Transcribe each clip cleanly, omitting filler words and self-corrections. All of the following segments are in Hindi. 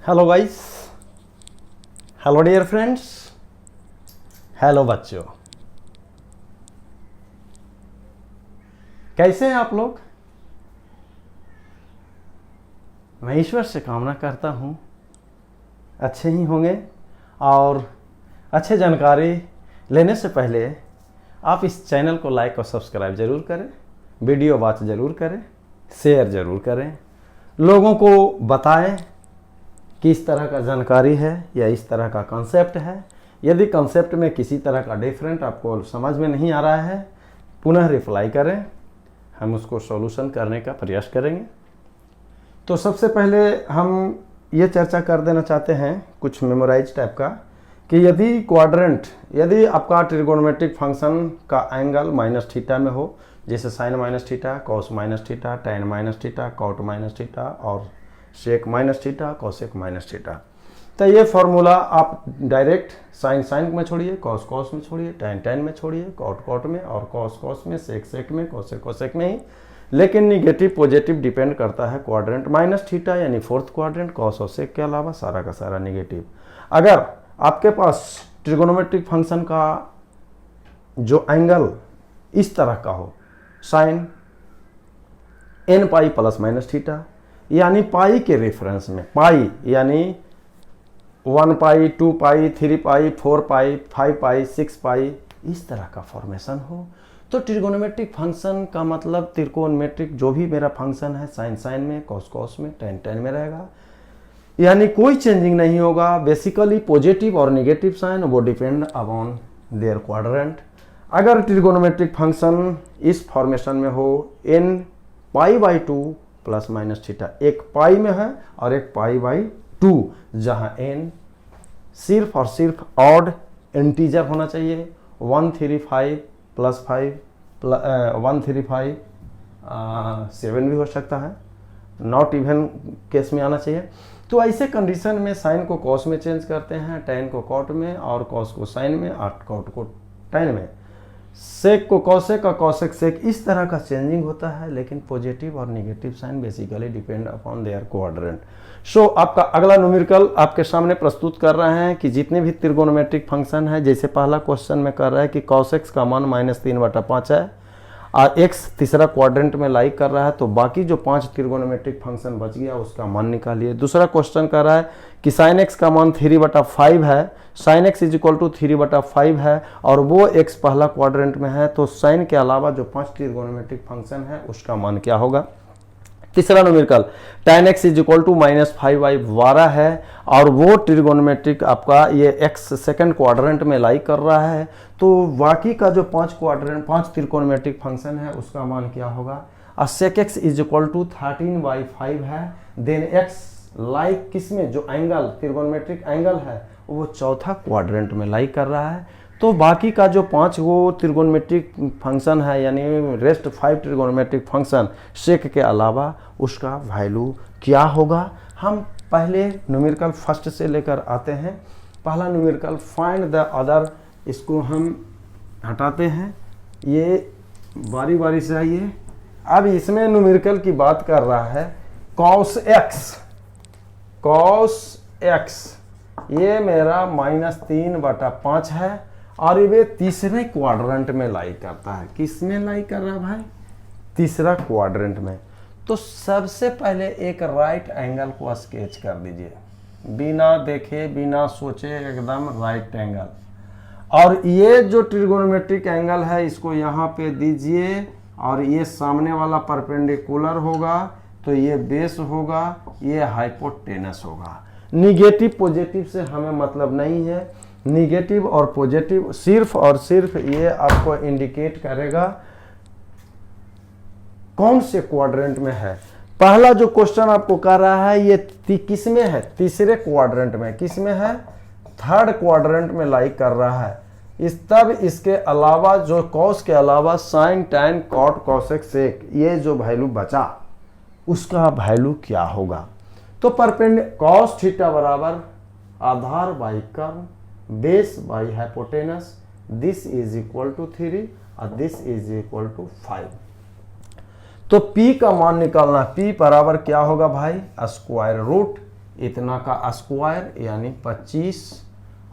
Hello guys, hello dear friends, hello बच्चों। कैसे हैं आप लोग? मैं ईश्वर से कामना करता हूँ अच्छे ही होंगे। और अच्छे जानकारी लेने से पहले आप इस चैनल को लाइक और सब्सक्राइब ज़रूर करें, वीडियो वॉच ज़रूर करें, शेयर ज़रूर करें, लोगों को बताएं कि इस तरह का जानकारी है या इस तरह का कॉन्सेप्ट है। यदि कॉन्सेप्ट में किसी तरह का डिफरेंट आपको समझ में नहीं आ रहा है, पुनः रिप्लाई करें, हम उसको सॉल्यूशन करने का प्रयास करेंगे। तो सबसे पहले हम ये चर्चा कर देना चाहते हैं कुछ मेमोराइज टाइप का कि यदि आपका ट्रिगोनोमेट्रिक फंक्शन का एंगल माइनस थीटा में हो, जैसे sine minus theta, cos minus theta, tan minus theta, cot minus theta और sec minus theta, cosec minus theta, तो ये फॉर्मूला आप डायरेक्ट साइन में छोड़िए, कॉस में छोड़िए, टैन में छोड़िए, कॉट में और कॉस में, सेक में, कॉसेक में ही। लेकिन निगेटिव पॉजिटिव डिपेंड करता है क्वाड्रेंट माइनस थीटा यानी फोर्थ क्वाड्रेंट, कॉस और सेक के अलावा सारा का सारा निगेटिव। अगर आपके पास ट्रिगोनोमेट्रिक फंक्शन का जो एंगल इस तरह का हो, sine n pi plus minus theta, यानी पाई के रेफरेंस में, पाई यानी 1 पाई, 2 पाई, 3 पाई, 4 पाई, 5 पाई, 6 पाई, इस तरह का फॉर्मेशन हो, तो ट्रिगोनोमेट्रिक फंक्शन का मतलब त्रिकोणमेट्रिक जो भी मेरा फंक्शन है, साइन में, कॉस में, टैन में रहेगा, यानी कोई चेंजिंग नहीं होगा। बेसिकली पॉजिटिव और नेगेटिव साइन वो डिपेंड अपॉन देयर क्वाड्रेंट। अगर ट्रिगोनोमेट्रिक फंक्शन इस फॉर्मेशन में हो, n pi by 2 plus minus theta, एक पाई में है और एक पाई बाई 2, जहां n सिर्फ और सिर्फ ऑड इंटीजर होना चाहिए, 135 प्लस 5 135 7 भी हो सकता है, नॉट इवन केस में आना चाहिए। तो ऐसे कंडीशन में साइन को कॉस में चेंज करते हैं, टैन को कॉट में और कॉस को साइन में और कॉट को टैन में, सेक को कॉसेक और कॉसेक सेक, इस तरह का चेंजिंग होता है। लेकिन पॉजिटिव और negative sign basically depend upon their quadrant. So आपका अगला न्यूमेरिकल आपके सामने प्रस्तुत कर रहे हैं कि जितने भी त्रिकोणमेट्रिक फंक्शन है, जैसे पहला क्वेश्चन में कर रहा है कि कॉस एक्स का मान -3/5 है और एक्स तीसरा क्वाड्रेंट में लाई कर रहा है, तो बाकी जो 5 त्रिकोणमेट्रिक फंक्शन बच गया उसका मान निकालिए। दूसरा क्वेश्चन कर रहा है कि साइन एक्स का मान 3/5 है, sine x is equal to 3/5 है और वो एक्स पहला क्वाड्रेंट में है, तो साइन के अलावा जो 5 त्रिकोणमेट्रिक फंक्शन है उसका मान क्या होगा। तीसरा numerical tan x is equal to -5/12 है और वो ट्रिगोनोमेट्रिक आपका ये x सेकंड क्वाड्रेंट में लाई कर रहा है, तो बाकी का जो 5 त्रिकोणोमेट्रिक फंक्शन है उसका मान क्या होगा। और sec x is equal to 13/5 है, देन x लाइक किसमें, जो एंगल त्रिकोणोमेट्रिक एंगल है वो चौथा क्वाड्रेंट में लाई कर रहा है। तो बाकी का जो 5 वो त्रिकोणमेट्रिक फंक्शन है यानी रेस्ट 5 त्रिकोणमेट्रिक फंक्शन सेक के अलावा उसका वैल्यू क्या होगा। हम पहले न्यूमेरिकल फर्स्ट से लेकर आते हैं। पहला न्यूमेरिकल फाइंड द अदर, इसको हम हटाते हैं, ये बारी बारी से आइए। अब इसमें न्यूमेरिकल की बात कर रहा है कॉस एक्स, ये मेरा -3/5 है और ये तीसरे क्वाड्रेंट में लाई करता है। किस में लाई कर रहा है भाई? तीसरा क्वाड्रेंट में। तो सबसे पहले एक राइट एंगल को स्केच कर दीजिए, बिना देखे बिना सोचे एकदम राइट एंगल। और ये जो ट्रिगोनोमेट्रिक एंगल है इसको यहाँ पे दीजिए और ये सामने वाला परपेंडिकुलर होगा, तो ये बेस होगा, ये हाइपोटेनस होगा। निगेटिव पॉजिटिव से हमें मतलब नहीं है, निगेटिव और पॉजिटिव सिर्फ और सिर्फ ये आपको इंडिकेट करेगा कौन से क्वाड्रेंट में है। पहला जो क्वेश्चन आपको कर रहा है ये किस में है, तीसरे क्वाड्रेंट में। किस में है? थर्ड क्वाड्रेंट में लाई कर रहा है। तब इसके अलावा जो कॉस के अलावा साइन, टैन, कॉट, कॉसेक, सेक, ये जो वैल्यू बचा उसका वैल्यू क्या होगा। तो कॉस थीटा बराबर आधार बाई कर्व, base by hypotenuse, this is equal to 3 और दिस इज इक्वल टू 5। तो P का मान निकालना, P बराबर क्या होगा भाई, स्क्वायर रूट इतना का स्क्वायर यानी 25,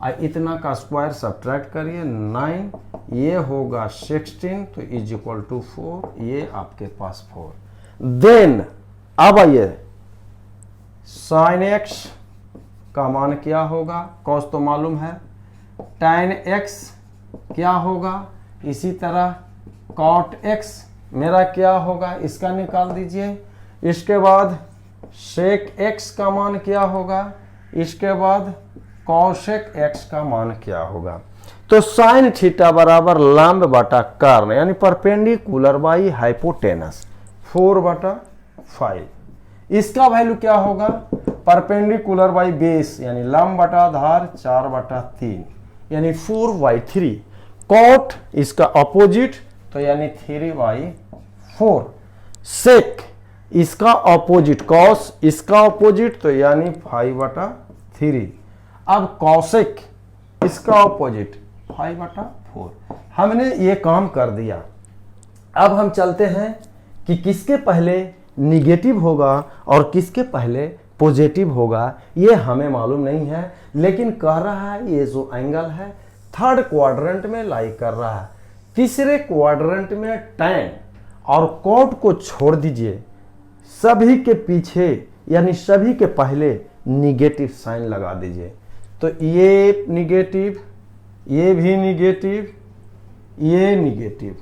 और इतना का स्क्वायर सब्ट्रैक्ट करिए 9, ये होगा 16, तो इज इक्वल टू 4, ये आपके पास 4। देन अब आइए साइन एक्स का मान क्या होगा, कॉस तो मालूम है, tan x क्या होगा, इसी तरह cot x मेरा क्या होगा, इसका निकाल दीजिए। इसके बाद sec x का मान क्या होगा, इसके बाद cosec x का मान क्या होगा। तो साइन थीटा बराबर लंब बटा कर्ण यानी परपेंडिकुलर बाई हाइपोटेनस 4/5। इसका वैल्यू क्या होगा, परपेंडिकुलर बाई बेस यानी लंब बटा आधार 4/3 यानी 4/3। कॉट इसका अपोजिट तो यानी 3/4। सेक इसका अपोजिट, कॉस इसका अपोजिट तो यानी 5/3। अब कॉसेक इसका अपोजिट 5/4। हमने ये काम कर दिया। अब हम चलते हैं कि किसके पहले निगेटिव होगा और किसके पहले पॉजिटिव होगा, ये हमें मालूम नहीं है, लेकिन कह रहा है ये जो एंगल है थर्ड क्वाड्रेंट में लाई कर रहा है। तीसरे क्वाड्रेंट में टैन और कॉट को छोड़ दीजिए, सभी के पीछे यानी सभी के पहले निगेटिव साइन लगा दीजिए। तो ये निगेटिव, ये भी निगेटिव, ये निगेटिव,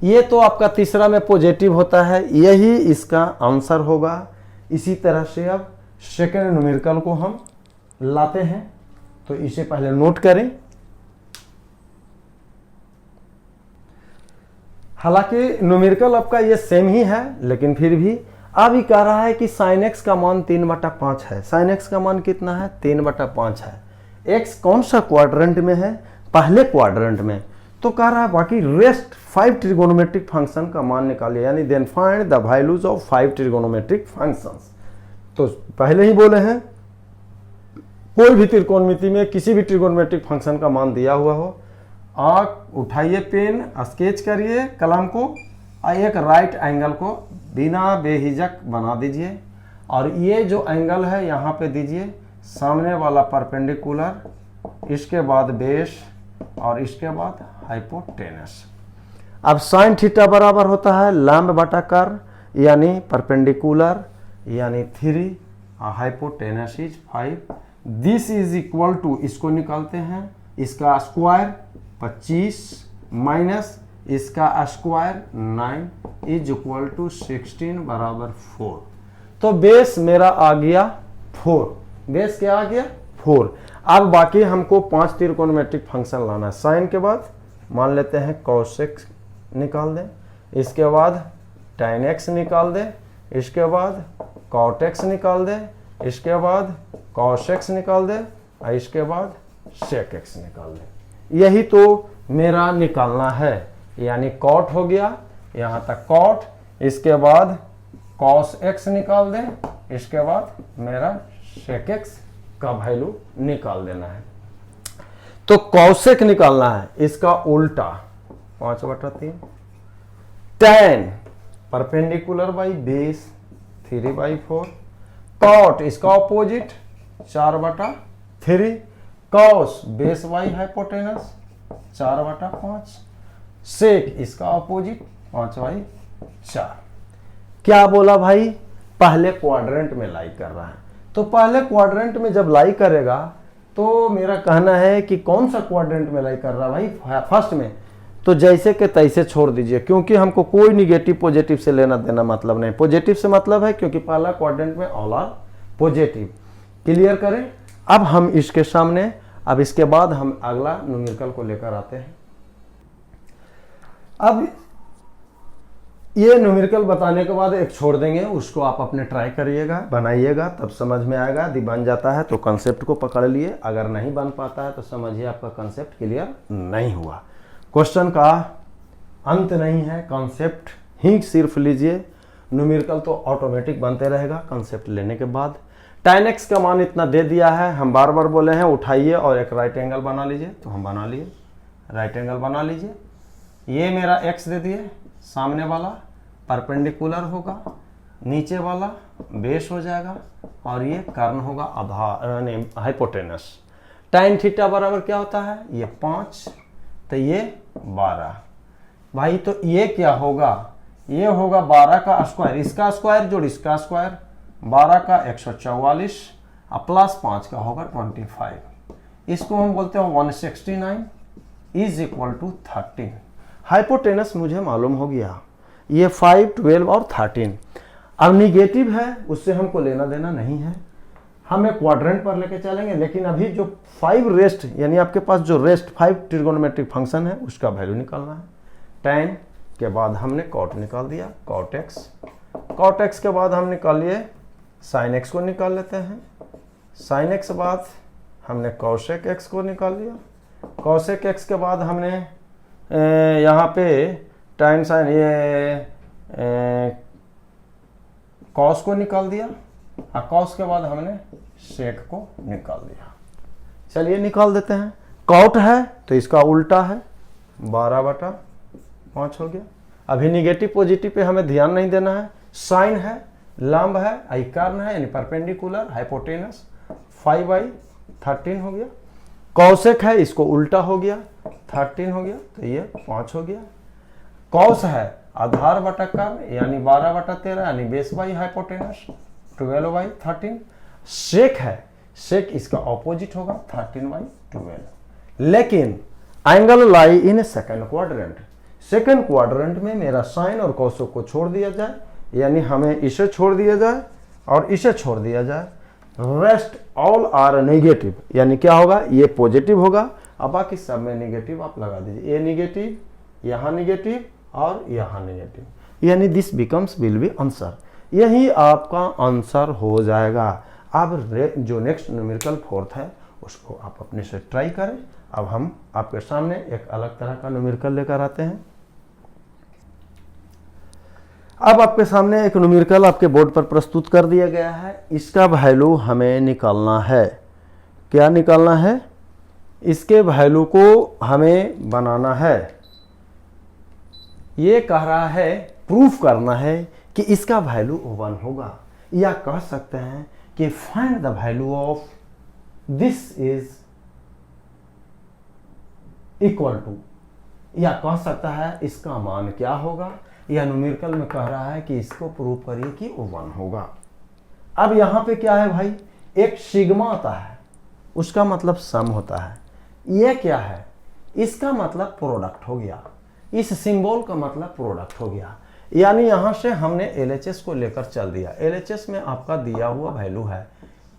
ये तो आपका तीसरा में पॉजिटिव होता है, यही इसका आंसर होगा। इसी तरह से अब सेकेंड न्यूमेरिकल को हम लाते हैं, तो इसे पहले नोट करें। हालांकि न्यूमेरिकल आपका ये सेम ही है, लेकिन फिर भी अब ही कह रहा है कि साइन एक्स का मान 3/5 है। साइन एक्स का मान कितना है, 3/5 है। एक्स कौन सा क्वाड्रेंट में है, पहले क्वाड्रेंट में। तो कह रहा है बाकी रेस्ट 5 ट्रिगोनोमेट्रिक फंक्शन का मान निकालिए, यानी then find the values of 5 trigonometric functions. तो पहले ही बोले हैं कोई भी त्रिकोणमिति में किसी भी ट्रिगोनोमेट्रिक फंक्शन का मान दिया हुआ हो, आप उठाइए पेन, स्केच करिए कलम को और एक राइट एंगल को बिना बेहिजक बना दीजिए, और ये जो एंगल है यहाँ पे दीजिए, सामने वाला परपेंडिकुलर, इसके बाद बेस और इसके बाद हाइपोटेनस। अब साइन थीटा बराबर होता है लंब बटा कर्ण यानी परपेंडिकुलर यानी 3 और hypotenuse is 5। This is equal to, इसको निकालते हैं, इसका स्क्वायर 25 माइनस इसका स्क्वायर 9 इज इक्वल टू 16 बराबर 4। तो बेस मेरा आ गया 4। बेस क्या आ गया 4। अब बाकी हमको 5 त्रिकोणमितिक फंक्शन लाना है। साइन के बाद मान लेते हैं cos x निकाल दें, इसके बाद tan x निकाल दें, इसके बाद cot x निकाल दें, इसके बाद cos x निकाल दें और इसके बाद sec x निकाल दें। यही तो मेरा निकालना है, यानी cot हो गया यहाँ तक cot, इसके बाद cos x निकाल दें, इसके बाद मेरा sec x का वैल्यू निकाल देना है। तो कॉसेक निकालना है, इसका उल्टा 5/3। tan perpendicular by base 3/4। Cot इसका opposite 4/3। Cos base by hypotenuse 4/5। Sec इसका ऑपोजिट 5/4। क्या बोला भाई, पहले क्वाड्रेंट में लाई कर रहा है। तो पहले क्वाड्रेंट में जब लाई करेगा तो मेरा कहना है कि कौन सा क्वाड्रेंट में लाई कर रहा है भाई, फर्स्ट में। तो जैसे के तैसे छोड़ दीजिए, क्योंकि हमको कोई निगेटिव पॉजिटिव से लेना देना मतलब नहीं। पॉजिटिव से मतलब है क्योंकि पहला क्वाड्रेंट में ऑल आर पॉजिटिव। क्लियर करें। अब हम इसके सामने, अब इसके बाद हम अगला न्यूमेरिकल को लेकर आते हैं। अब ये न्यूमेरिकल बताने के बाद एक छोड़ देंगे, उसको आप अपने ट्राई करिएगा, बनाइएगा, तब समझ में आएगा। यदि बन जाता है तो कंसेप्ट को पकड़ लिए, अगर नहीं बन पाता है तो समझिए आपका कंसेप्ट क्लियर नहीं हुआ। क्वेश्चन का अंत नहीं है, कंसेप्ट ही सिर्फ लीजिए, न्यूमेरिकल तो ऑटोमेटिक बनते रहेगा कंसेप्ट लेने के बाद। tan x का मान इतना दे दिया है, हम बार बार बोले हैं उठाइए और एक राइट एंगल बना लीजिए, तो हम बना लिए, राइट एंगल बना लीजिए। ये मेरा x दे दिए, सामने वाला परपेंडिकुलर होगा, नीचे वाला बेस हो जाएगा और ये कर्ण होगा आधार यानी हाइपोटेनस। tan थीटा बराबर क्या होता है, ये 5 तो ये 12 भाई। तो ये क्या होगा, ये होगा 12 का स्क्वायर, इसका स्क्वायर जोड़ इसका स्क्वायर, 12 का 144 और प्लस 5 का होगा 25। इसको हम बोलते हैं 169 इज इक्वल टू 13। हाइपोटेनस मुझे मालूम हो गया, ये 5, 12 और 13। अब निगेटिव है उससे हमको लेना देना नहीं है, हम एक क्वाड्रेंट पर लेके चलेंगे। लेकिन अभी जो 5 रेस्ट यानी आपके पास जो रेस्ट 5 ट्रिगोनोमेट्रिक फंक्शन है उसका वैल्यू निकालना है। tan के बाद हमने cot निकाल दिया, cot x के बाद हम निकाल लिए sin x को निकाल लेते हैं, sin x के बाद हमने cosec x को निकाल लिया, cosec x के बाद हमने यहाँ पे tan sin ये cos को निकाल दिया और cos के बाद हमने sec को निकाल दिया। चलिए निकाल देते हैं। cot है तो इसका उल्टा है, 12/5 हो गया। अभी निगेटिव पॉजिटिव पे हमें ध्यान नहीं देना है। साइन है, लंब है, कर्ण है यानी परपेंडिकुलर, हाइपोटेनस, 5/13 हो गया। कौशिक है, इसको उल्टा हो गया, 13 हो गया तो ये 5 हो गया। कौश है आधार बटा कर्ण यानी 12/13 यानी बेस बाई हाइपोटेनस 12/13। सेक है, सेक इसका ऑपोजिट होगा 13/12। लेकिन angle lie in second quadrant, second quadrant में मेरा साइन और कौशों को छोड़ दिया जाए, यानी हमें इसे छोड़ दिया जाए और इसे छोड़ दिया जाए। रेस्ट ऑल आर नेगेटिव, यानी क्या होगा, ये पॉजिटिव होगा अब बाकी सब में नेगेटिव आप लगा दीजिए। ये नेगेटिव, यहाँ नेगेटिव और यहाँ नेगेटिव, यानी this becomes will be answer. यही आपका आंसर हो जाएगा। अब जो नेक्स्ट न्यूमेरिकल फोर्थ है उसको आप अपने से ट्राई करें। अब हम आपके सामने एक अलग तरह का न्यूमेरिकल लेकर आते हैं। अब आपके सामने एक न्यूमेरिकल आपके बोर्ड पर प्रस्तुत कर दिया गया है। इसका वैल्यू हमें निकालना है। क्या निकालना है? इसके वैल्यू को हमें बनाना है। ये कह रहा है, प्रूफ करना है कि इसका वैल्यू 1 होगा, या कह सकते हैं कि find the value of this is equal to, या कह सकता है इसका मान क्या होगा, या न्यूमेरिकल में कह रहा है कि इसको प्रूव करिए कि 1 होगा। अब यहां पे क्या है भाई, एक सिग्मा आता है, उसका मतलब सम होता है। ये क्या है, इसका मतलब प्रोडक्ट हो गया, इस सिंबल का मतलब प्रोडक्ट हो गया। यानी यहां से हमने LHS को लेकर चल दिया। LHS में आपका दिया हुआ वैल्यू है,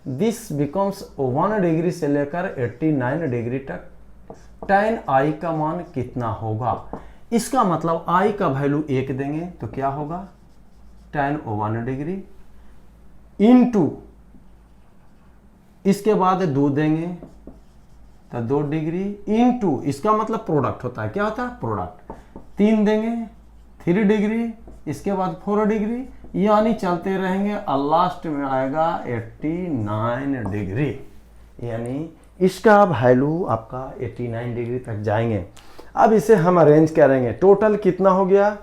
दिस बिकम्स 1 डिग्री से लेकर 89 डिग्री तक tan i का मान कितना होगा। इसका मतलब i का वैल्यू 1 देंगे तो क्या होगा, tan 1 डिग्री इंटू इसके बाद 2 देंगे तो 2 डिग्री इंटू इसका मतलब प्रोडक्ट होता है, क्या होता है प्रोडक्ट, 3 देंगे 3 डिग्री, इसके बाद 4 डिग्री, यानी चलते रहेंगे और लास्ट में आएगा 89 डिग्री। यानी इसका वैल्यू आपका 89 डिग्री तक जाएंगे। अब इसे हम अरेंज करेंगे, टोटल कितना हो गया।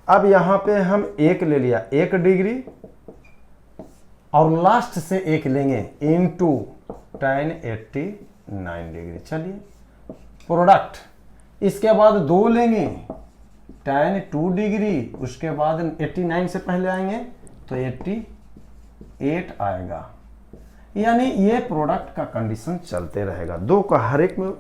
अब यहां पे हम 1 ले लिया, 1 डिग्री और लास्ट से 1 लेंगे इंटू tan 89 डिग्री। चलिए प्रोडक्ट, इसके बाद 2 लेंगे tan 2 डिग्री, उसके बाद 89 से पहले आएंगे तो 88 आएगा। यानी ये प्रोडक्ट का कंडीशन चलते रहेगा। 2 का हर एक में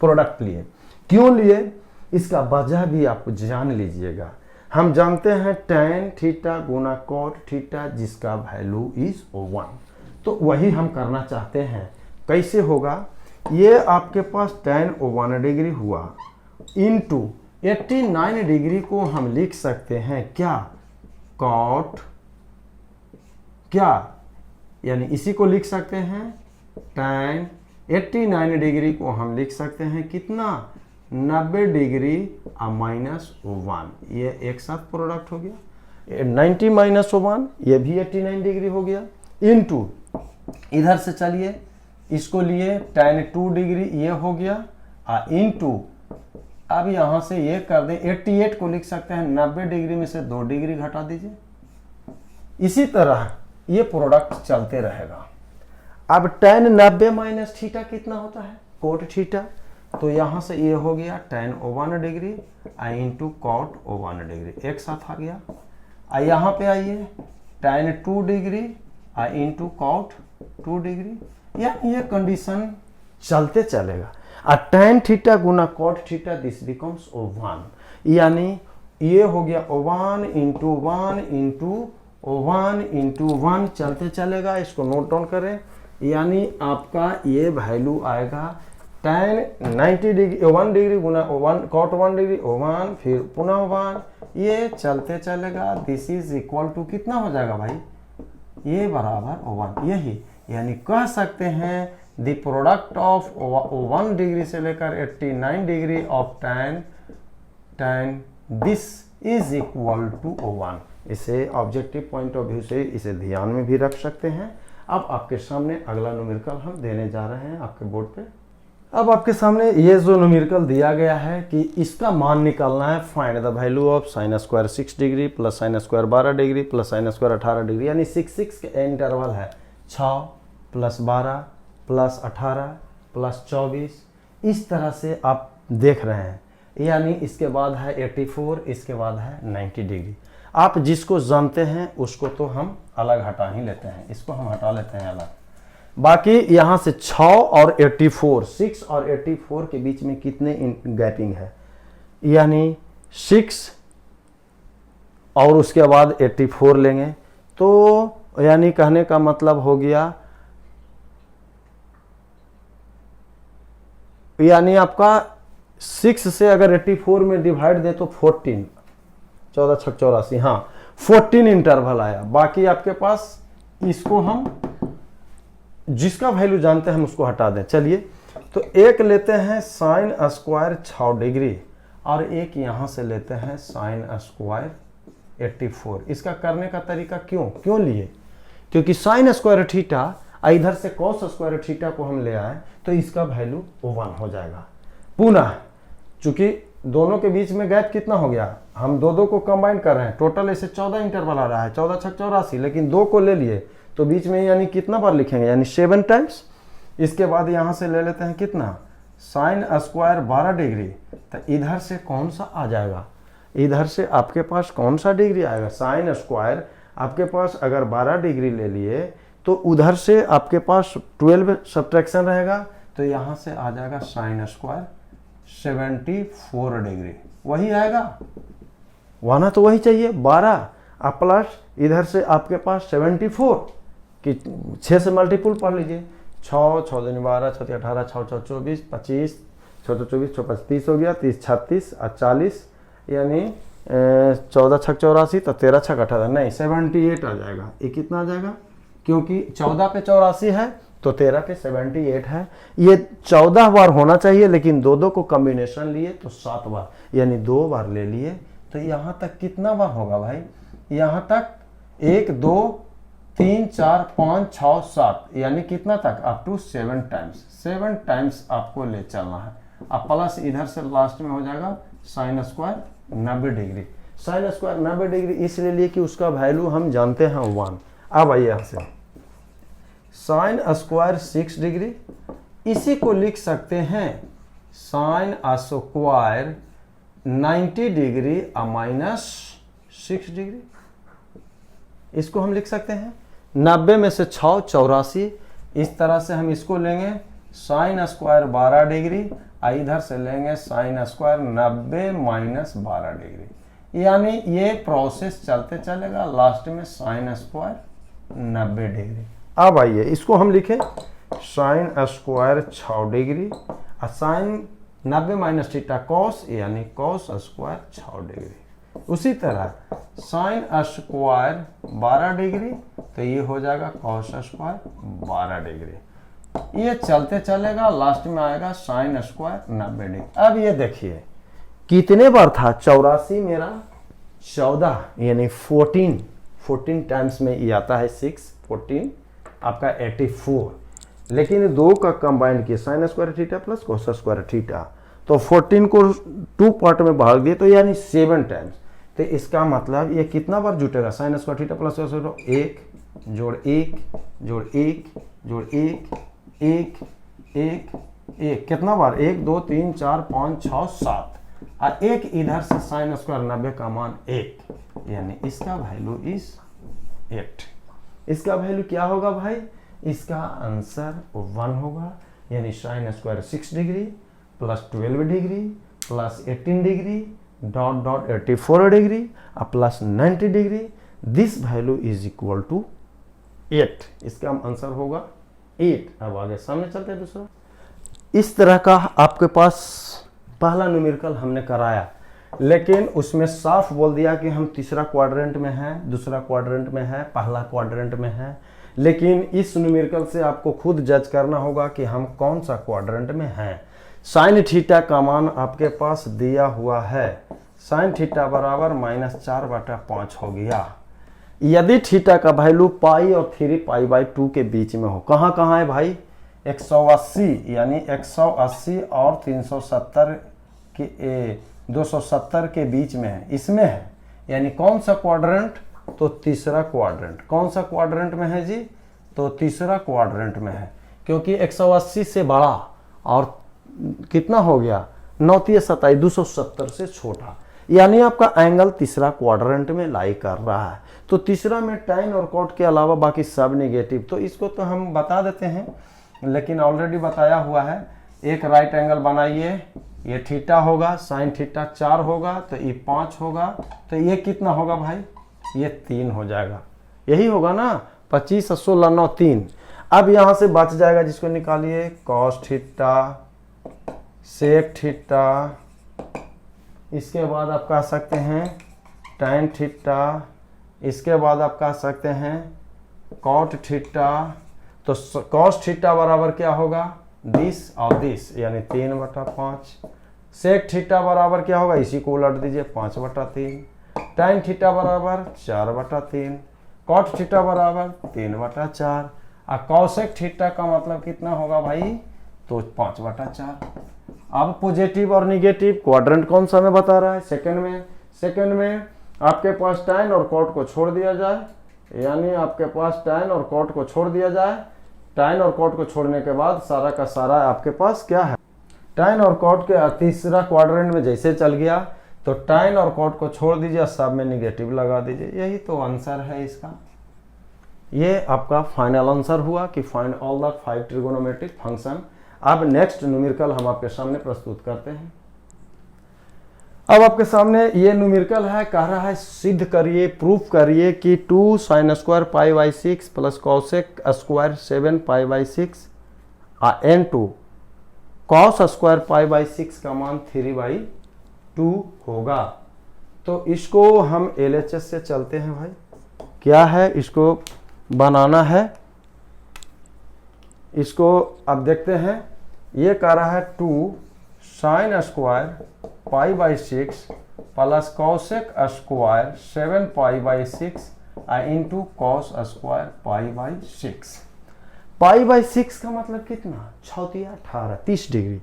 प्रोडक्ट लिए, क्यों लिए इसका वजह भी आप जान लीजिएगा। हम जानते हैं tan थीटा गुना cot थीटा जिसका वैल्यू इज 1, तो वही हम करना चाहते हैं। कैसे होगा, ये आपके पास tan 1 डिग्री हुआ इंटू 89 डिग्री को हम लिख सकते हैं क्या, cot, क्या यानी इसी को लिख सकते हैं tan 89 डिग्री को हम लिख सकते हैं कितना, 90 डिग्री -1, ये एक साथ प्रोडक्ट हो गया। 90 -1 ये भी 89 डिग्री हो गया इंटू इधर से चलिए इसको लिए tan 2 डिग्री ये हो गया इंटू अब यहां से ये कर दे 88 को लिख सकते हैं 90 डिग्री में से 2 डिग्री घटा दीजिए इसी तरह ये प्रोडक्ट चलते रहेगा। अब tan 90 माइनस थीटा कितना होता है, कोट थीटा, तो यहाँ से ये हो गया tan 1 degree into cot 1 degree, एक साथ आ गया। यहाँ पे आइए tan 2 degree into cot 2 degree, यानी ये कंडीशन चलते चलेगा। tan थीटा गुना कॉट थीटा दिस बिकम्स 1, यानी ये हो गया 1 इंटू 1 इंटू 1 इंटू 1 चलते चलेगा। इसको नोट डाउन करें, यानी आपका ये वैल्यू आएगा tan 90 डिग्री 1 डिग्री गुना 1 कॉट 1 डिग्री 1 फिर पुनः 1, ये चलते चलेगा। दिस इज इक्वल टू कितना हो जाएगा भाई, ये बराबर 1, यही यानी कह सकते हैं द प्रोडक्ट ऑफ 1 डिग्री से लेकर 89 degree of tan this is equal to 1। इसे ऑब्जेक्टिव पॉइंट ऑफ व्यू से इसे ध्यान में भी रख सकते हैं। अब आपके सामने अगला न्यूमेरिकल हम देने जा रहे हैं आपके बोर्ड पे। अब आपके सामने ये जो न्यूमेरिकल दिया गया है कि इसका मान निकालना है, find the value of sine square 6 degree plus sine square 12 degree plus sine square 18 degree, यानी 6 के इंटरवल है 6 प्लस 12 प्लस 18 प्लस 24, इस तरह से आप देख रहे हैं। यानी इसके बाद है 84, इसके बाद है 90 डिग्री। आप जिसको जानते हैं उसको तो हम अलग हटा ही लेते हैं, इसको हम हटा लेते हैं अलग। बाकी यहाँ से 6 और 84, 6 और 84 के बीच में कितने गैपिंग है, यानी 6 और उसके बाद 84 लेंगे, तो यानी कहने का मतलब हो गया, यानी आपका 6 से अगर 84 में डिवाइड दे तो 14, 14 6 84, हाँ 14 इंटरवल आया। बाकी आपके पास इसको हम जिसका वैल्यू जानते हैं हम उसको हटा दें। चलिए, तो एक लेते हैं साइन स्क्वायर 6 डिग्री और एक यहाँ से लेते हैं साइन स्क्वायर 84। इसका करने का तरीका क्यों लिए, क्योंकि साइन स्क्वायर थीटा इधर से कॉस स्क्वायर थीटा को हम ले आए तो इसका वैल्यू 1 हो जाएगा। पुनः चूंकि दोनों के बीच में गैप कितना हो गया, हम दो को कंबाइन कर रहे हैं, टोटल ऐसे 14 इंटरवल आ रहा है, 14 6 84, लेकिन 2 को ले लिए तो बीच में यानी कितना बार लिखेंगे, यानी 7 टाइम्स। इसके बाद यहाँ से ले लेते हैं कितना, साइन स्क्वायर 12 डिग्री, तो इधर से कौन सा आ जाएगा, इधर से आपके पास कौन सा डिग्री आएगा, साइन स्क्वायर आपके पास अगर 12 डिग्री ले लिए तो उधर से आपके पास 12 सब्ट्रैक्शन रहेगा, तो यहाँ से आ जाएगा साइन स्क्वायर 74 डिग्री, वही आएगा, वहां तो वही चाहिए 12 अब प्लस इधर से आपके पास 74 कि 6 से मल्टीपुल पढ़ लीजिए, 6 6 दूनी 12 6 18 6 6 24 25 6 24 6 30 हो गया, 30 36 और 40, यानी 14 6 84, तो 13 6 18 नहीं 78 आ जाएगा। ये कितना आ जाएगा, क्योंकि 14 पे 84 है तो 13 पे 78 है। ये 14 बार होना चाहिए, लेकिन दो को कॉम्बिनेशन लिए तो 7 बार, यानी 2 बार ले लिए, तो यहाँ तक कितना बार होगा भाई, यहाँ तक 1 2 3 4 5 6 7, यानी कितना तक, अप टू 7 टाइम्स, 7 टाइम्स आपको ले चलना है। अब प्लस इधर से लास्ट में हो जाएगा sine square 90 degree. Sine square 90 degree इसलिए लिए कि उसका वैल्यू हम जानते हैं 1। अब आइए यहाँ से साइन स्क्वायर 6 डिग्री, इसी को लिख सकते हैं sine square 90 degree minus 6 degree, इसको हम लिख सकते हैं 90 में से 6 84, इस तरह से हम इसको लेंगे साइन स्क्वायर 12 डिग्री, इधर से लेंगे साइन स्क्वायर 90 माइनस 12 डिग्री, यानी ये प्रोसेस चलते चलेगा, लास्ट में साइन स्क्वायर 90 डिग्री। अब आइए इसको हम लिखें साइन स्क्वायर 6 डिग्री और साइन 90 माइनस थीटा कॉस, यानी कॉस स्क्वायर 6 डिग्री। उसी तरह साइन स्क्वायर 12 डिग्री, तो ये हो जाएगा कॉस स्क्वायर 12 डिग्री, ये चलते चलेगा, लास्ट में आएगा साइन स्क्वायर 90 डिग्री। अब ये देखिए कितने बार था, 84 मेरा 14, यानी 14 टाइम्स में ये आता है 6 14 आपका 84, लेकिन 2 का कंबाइन किया sine square theta plus cos square theta, तो 14 को 2 पार्ट में भाग दिए, तो यानी 7 टाइम्स, तो इसका मतलब ये कितना बार जुटेगा, साइन स्क्वायर थीटा प्लस 1 जोड़ 1 जोड़ 1 जोड़ 1 1 1 1, कितना बार, 1 2 3 4 5 6 7, और एक इधर से साइन स्क्वायर 90 का मान 1, यानी इसका वैल्यू इज 8। इसका वैल्यू क्या होगा भाई, इसका आंसर 1 होगा, यानी sine square 6 degree plus 12 degree plus 18 degree dot dot 84 degree और plus 90 degree, this value is equal to 8। इसका आंसर होगा 8। अब आगे सामने चलते हैं दूसरा। इस तरह का आपके पास पहला न्यूमेरिकल हमने कराया, लेकिन उसमें साफ बोल दिया कि हम तीसरा क्वाड्रेंट में हैं, दूसरा क्वाड्रेंट में है, पहला क्वाड्रेंट में है, लेकिन इस न्यूमेरिकल से आपको खुद जज करना होगा कि हम कौन सा क्वाड्रेंट में हैं। साइन थीटा का मान आपके पास दिया हुआ है, साइन थीटा बराबर -4/5 हो गया। यदि थीटा का वैल्यू पाई और 3 पाई/2 के बीच में हो, कहाँ कहाँ है भाई, 180 यानी 180 और 370 के 270 के बीच में है, इसमें है, यानी कौन सा क्वाड्रेंट, तो तीसरा क्वाड्रेंट। कौन सा क्वाड्रेंट में है जी, तो तीसरा क्वाड्रेंट में है, क्योंकि 180 से बड़ा और कितना हो गया 9 × 27 270 से छोटा, यानी आपका एंगल तीसरा क्वाड्रेंट में लाई कर रहा है। तो तीसरा में टाइन और कॉट के अलावा बाकी सब नेगेटिव, तो इसको तो हम बता देते हैं, लेकिन ऑलरेडी बताया हुआ है। एक राइट एंगल बनाइए, ये थीटा होगा, साइन थीटा 4 होगा, तो ये 5 होगा, तो ये कितना होगा भाई, ये 3 हो जाएगा, यही होगा ना, 25 और 16 9 3। अब यहाँ से बच जाएगा, जिसको निकालिए, कॉस थीटा सेक थीटा, इसके बाद आप कह सकते हैं टैन थीटा, इसके बाद आप कह सकते हैं कॉट थीटा। तो कॉस थीटा बराबर क्या होगा, 20 और 20 यानी 3/5। सेक थीटा बराबर क्या होगा, इसी को उलट दीजिए, 5/3। टैन थीटा बराबर 4/3। कॉट थीटा बराबर 3/4। और कॉसेक थीटा का मतलब कितना होगा भाई, तो 5/4। अब पॉजिटिव और निगेटिव क्वाड्रेंट कौन सा में बता रहा है, सेकंड में आपके पास टैन और कॉट को छोड़ दिया जाए, यानी आपके पास टैन और कॉट को छोड़ दिया जाए। टैन और कॉट को छोड़ने के बाद सारा का सारा आपके पास क्या है, टैन और कॉट के तीसरा क्वाड्रेंट में जैसे चल गया, तो टैन और कॉट को छोड़ दीजिए, सब में निगेटिव लगा दीजिए, यही तो आंसर है इसका। ये आपका फाइनल आंसर हुआ कि find all the 5 trigonometric function. अब नेक्स्ट न्यूमेरिकल हम आपके सामने प्रस्तुत करते हैं। अब आपके सामने ये न्यूमेरिकल है, कह रहा है सिद्ध करिए, प्रूफ करिए कि 2 sin square π/6 plus cosec square 7 π/6 n2 cos square π/6 का मान 3/2 होगा। तो इसको हम LHS से चलते हैं भाई, क्या है, इसको बनाना है, इसको अब देखते हैं। ये कह रहा है 2 sin square π/6 plus cosec square 7 π/6 into cos square π/6। π/6 का मतलब कितना, 6 18 30 डिग्री।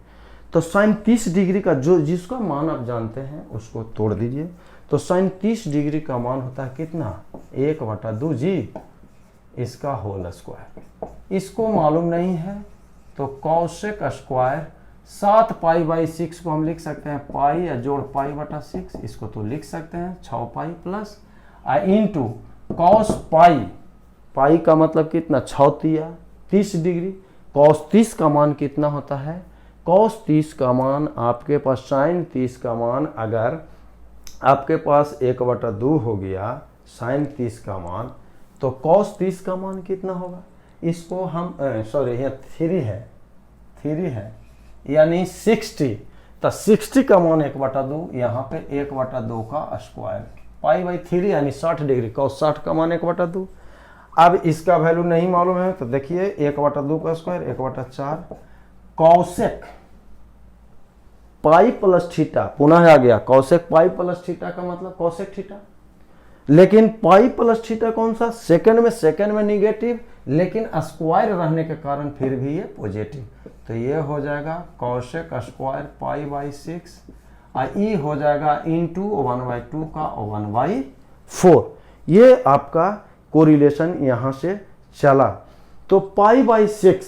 तो साइन 30 डिग्री का जो जिसका मान आप जानते हैं उसको तोड़ दीजिए। तो साइन 30 डिग्री का मान होता है कितना, 1/2 जी, इसका होल स्क्वायर। इसको मालूम नहीं है तो कॉसेक स्क्वायर 7 π/6 को हम लिख सकते हैं पाई या जोड़ π/6, इसको तो लिख सकते हैं 6 pi plus into cos pi का मतलब कितना, 6 30 डिग्री। कॉस 30 का मान कितना होता है, कॉस 30 का मान आपके पास, साइन 30 का मान अगर आपके पास 1/2 हो गया साइन 30 का मान, तो कॉस 30 का मान कितना होगा, इसको हम सॉरी यहाँ 3 है यानी 60। तो 60 का मान 1/2, यहाँ पे 1/2 का स्क्वायर π/3 यानी 60 डिग्री, कॉस 60 का मान 1/2। अब इसका वैल्यू नहीं मालूम है तो देखिए 1/2 का square 1/4 cosec pi plus theta, पुनः आ गया कॉसेक पाई प्लस थीटा का मतलब कॉसेक थीटा, लेकिन पाई प्लस थीटा कौन सा, सेकंड में निगेटिव, लेकिन स्क्वायर रहने के कारण फिर भी ये पॉजिटिव। तो ये हो जाएगा कॉसेक स्क्वायर π/6 ई हो जाएगा इंटू 1/2 का 1/4। ये आपका कोरिलेशन यहाँ से चला। तो π/6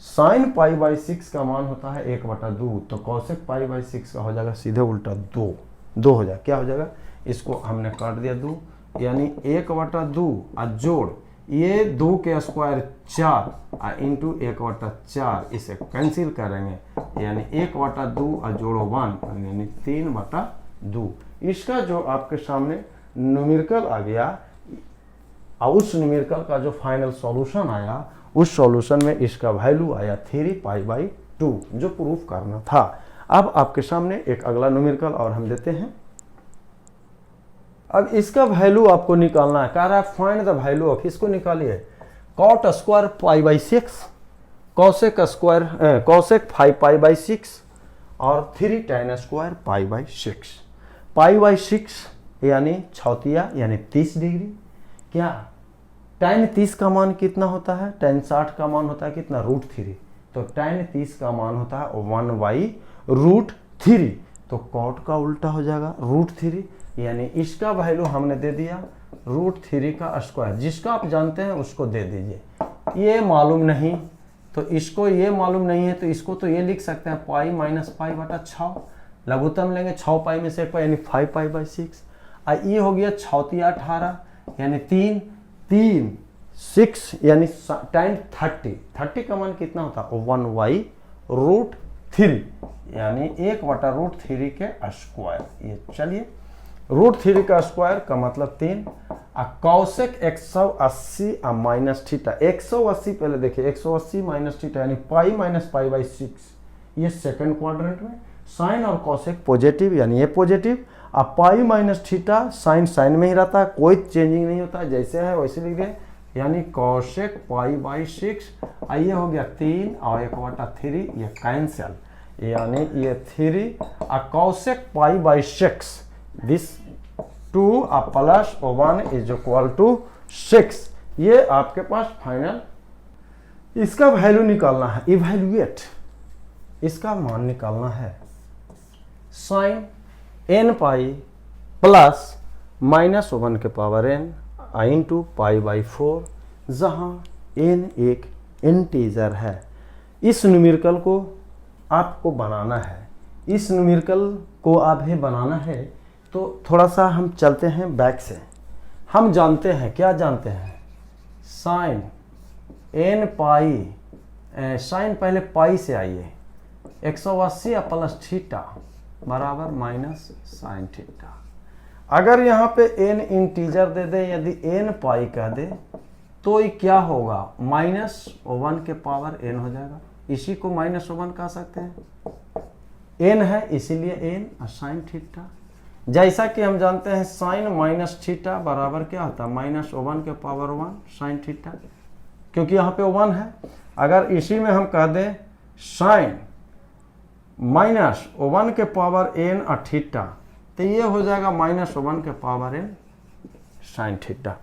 साइन π/6 का मान होता है 1/2, तो कॉसेक π/6 का हो जाएगा सीधे उल्टा 2 हो जाएगा। क्या हो जाएगा, इसको हमने काट दिया 2, यानी 1/2 और जोड़ ये 2 के स्क्वायर 4 इंटू 1/4, इसे कैंसिल करेंगे यानी 1/2 और जोड़ो 1 यानी 3/2। इसका जो आपके सामने न्यूमेरिकल आ गया और उस न्यूमेरिकल का जो फाइनल सॉल्यूशन आया, उस सॉल्यूशन में इसका वैल्यू आया 3π/2 जो प्रूफ करना था। अब आपके सामने एक अगला न्यूमेरिकल और हम देते हैं। अब इसका वैल्यू आपको निकालना है, कह रहा है फाइंड द वैल्यू ऑफ, इसको निकालिए कॉट स्क्वायर π/6 कॉसेक 5π/6 और 3 tan स्क्वायर π/6। π/6 यानी छौतिया यानी 30 डिग्री। क्या tan 30 का मान कितना होता है, tan 60 का मान होता है कितना, √3। तो tan 30 का मान होता है 1/√3, तो कॉट का उल्टा हो जाएगा √3, यानी इसका वैल्यू हमने दे दिया √3 का स्क्वायर। जिसका आप जानते हैं उसको दे दीजिए। ये मालूम नहीं तो इसको, ये मालूम नहीं है तो इसको तो ये लिख सकते हैं π-π/6, लघुत्तम लेंगे 6π में से 1 यानी 5π/6। ये हो गया छौतिया 18 यानी 3 6 यानी tan 30 का मान कितना होता है 1/√3 यानी 1/√3 के स्क्वायर। ये चलिए √3 का स्क्वायर का मतलब 3 कॉसेक 180 माइनस थीटा 180 पहले देखिए 180 माइनस थीटा यानी π-π/6 ये सेकंड क्वाड्रेंट में। साइन और कॉसेक पॉजिटिव यानी ये पॉजिटिव, अब π-θ साइन में ही रहता है, कोई चेंजिंग नहीं होता है, जैसे है वैसे लिख गए यानी कॉसेक π/6। ये हो गया 3 और 1/3 ये कैंसिल यानी ये 3 cosec π/6 this 2 plus 1 is equal to 6। ये आपके पास फाइनल इसका वैल्यू निकालना है, इवैल्यूएट इसका मान निकालना है। साइन nπ प्लस -1 के पावर n इंटू π/4, जहाँ n एक इंटीजर है। इस न्यूमेरिकल को आपको बनाना है, इस न्यूमेरिकल को आप ही बनाना है। तो थोड़ा सा हम चलते हैं बैक से। हम जानते हैं, क्या जानते हैं, साइन nπ, साइन पहले पाई से आइए 180 प्लस थीटा बराबर माइनस साइन थीटा। अगर यहाँ पे n इंटीजर दे दे, यदि nπ कह दे तो ये क्या होगा -1 के पावर n हो जाएगा। इसी को -1 कह सकते हैं, n है इसीलिए n और साइन थीटा। जैसा कि हम जानते हैं साइन माइनस थीटा बराबर क्या होता है -1 के पावर 1 साइन थीटा, क्योंकि यहाँ पे 1 है। अगर इसी में हम कह दें साइन -1 के पावर n और थीटा, तो ये हो जाएगा -1 के पावर n साइन थीटा।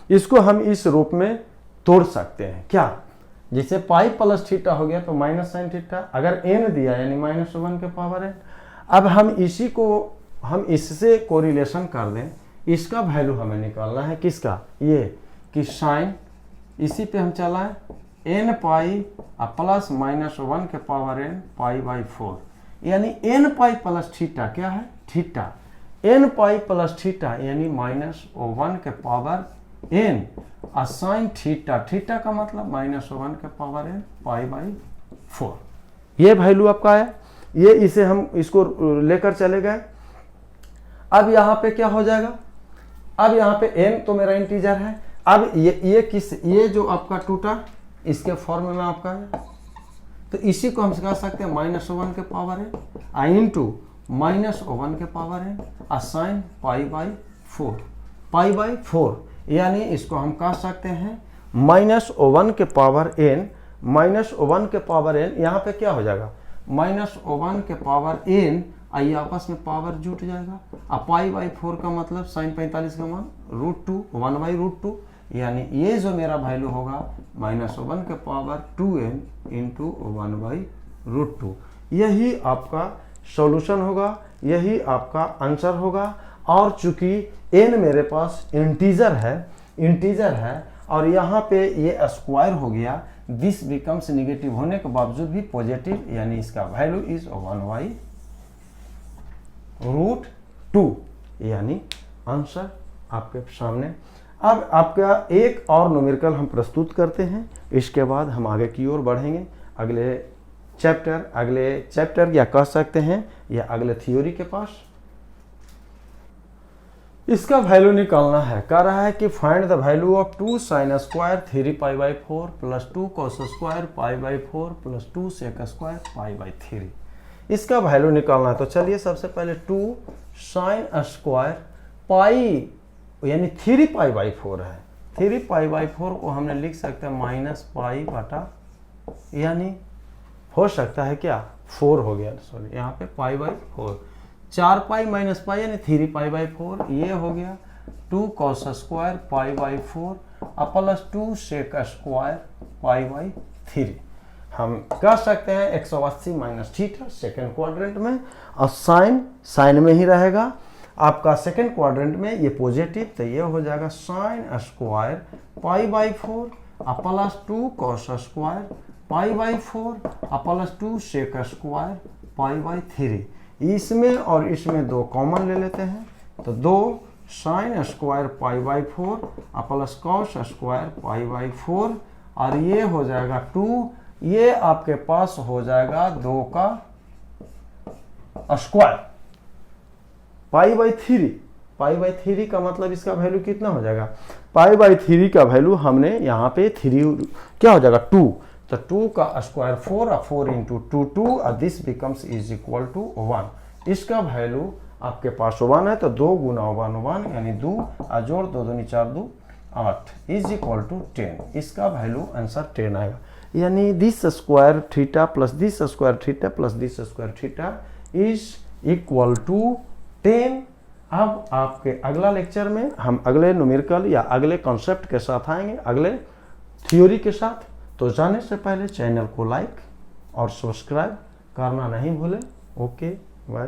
इसको हम इस रूप में तोड़ सकते हैं, क्या, जैसे पाई प्लस थीटा हो गया तो माइनस साइन थीटा, अगर n दिया यानी -1 के पावर n। अब हम इसी को हम इससे कोरिलेशन कर दें, इसका वैल्यू हमें निकालना है, किसका, ये कि साइन, इसी पे हम चलाएं nπ प्लस -1 के पावर n π/4 यानी nπ प्लस थीटा क्या है, थीटा, nπ प्लस थीटा यानी -1 के पावर n और साइन थीटा, थीटा का मतलब -1 के पावर n π/4। ये वैल्यू आपका है, ये इसे हम इसको लेकर चले गए। अब यहाँ पे क्या हो जाएगा, अब यहाँ पे n तो मेरा इंटीजर है। अब ये किस, ये जो आपका टूटा इसके फॉर्म में आपका है, तो इसी को हम कह सकते हैं -1 के पावर n इंटू -1 के पावर n और साइन π/4 यानी इसको हम कह सकते हैं -1 के पावर n, -1 के पावर n, यहाँ पे क्या हो जाएगा -1 के पावर n, आइए आपस में पावर जुट जाएगा। अब π/4 का मतलब साइन 45 का मान √2 1/√2 यानी ये जो मेरा वैल्यू होगा -1 के पावर 2n इंटू 1/√2। यही आपका सॉल्यूशन होगा, यही आपका आंसर होगा। और चूंकि n मेरे पास इंटीजर है और यहाँ पे ये स्क्वायर हो गया, दिस बिकम्स निगेटिव होने के बावजूद भी पॉजिटिव, यानी इसका वैल्यू इज 1/√2, यानी आंसर आपके सामने। अब आपका एक और न्यूमेरिकल हम प्रस्तुत करते हैं, इसके बाद हम आगे की ओर बढ़ेंगे अगले चैप्टर या कह सकते हैं या अगले थ्योरी के पास। इसका वैल्यू निकालना है, कह रहा है कि find the value of 2 sin square 3π/4 plus 2 cos square π/4 plus 2 sec square π/3। इसका वैल्यू निकालना है। तो चलिए सबसे पहले 2 sin स्क्वायर पाई यानी 3π/4 है, 3π/4 को हमने लिख सकते हैं -π/, यानी हो सकता है क्या 4 हो गया, सॉरी यहाँ पे π/4, 4π - π यानी 3π/4, ये हो गया 2 cos square π/4 plus 2 sec square π/3। हम कह सकते हैं 180 माइनस थीटा सेकेंड क्वाड्रेंट में, और साइन में ही रहेगा आपका सेकेंड क्वाड्रेंट में, ये पॉजिटिव, तो ये हो जाएगा sin square π/4 plus 2 cos square π/4 plus 2 sec square π/3। इसमें और इसमें 2 कॉमन ले लेते हैं, तो 2 sin square π/4 plus cos square π/4, और ये हो जाएगा 2, ये आपके पास हो जाएगा 2 का स्क्वायर π/3 का मतलब इसका वैल्यू कितना हो जाएगा, π/3 का वैल्यू हमने यहाँ पे 3 क्या हो जाएगा 2, तो 2 का स्क्वायर 4 और 4 इंटू 2 और this becomes is equal to 1। इसका वैल्यू आपके पास 1 है, तो 2 गुना 1 यानी 2 और जोड़ 2 दूनी 4 2 8 इज इक्वल टू 10। इसका वैल्यू आंसर 10 आएगा, यानी this square theta plus this square theta plus this square theta is equal to 10। अब आपके अगला लेक्चर में हम अगले न्यूमेरिकल या अगले कॉन्सेप्ट के साथ आएंगे, अगले थ्योरी के साथ। तो जाने से पहले चैनल को लाइक और सब्सक्राइब करना नहीं भूलें। Okay bye.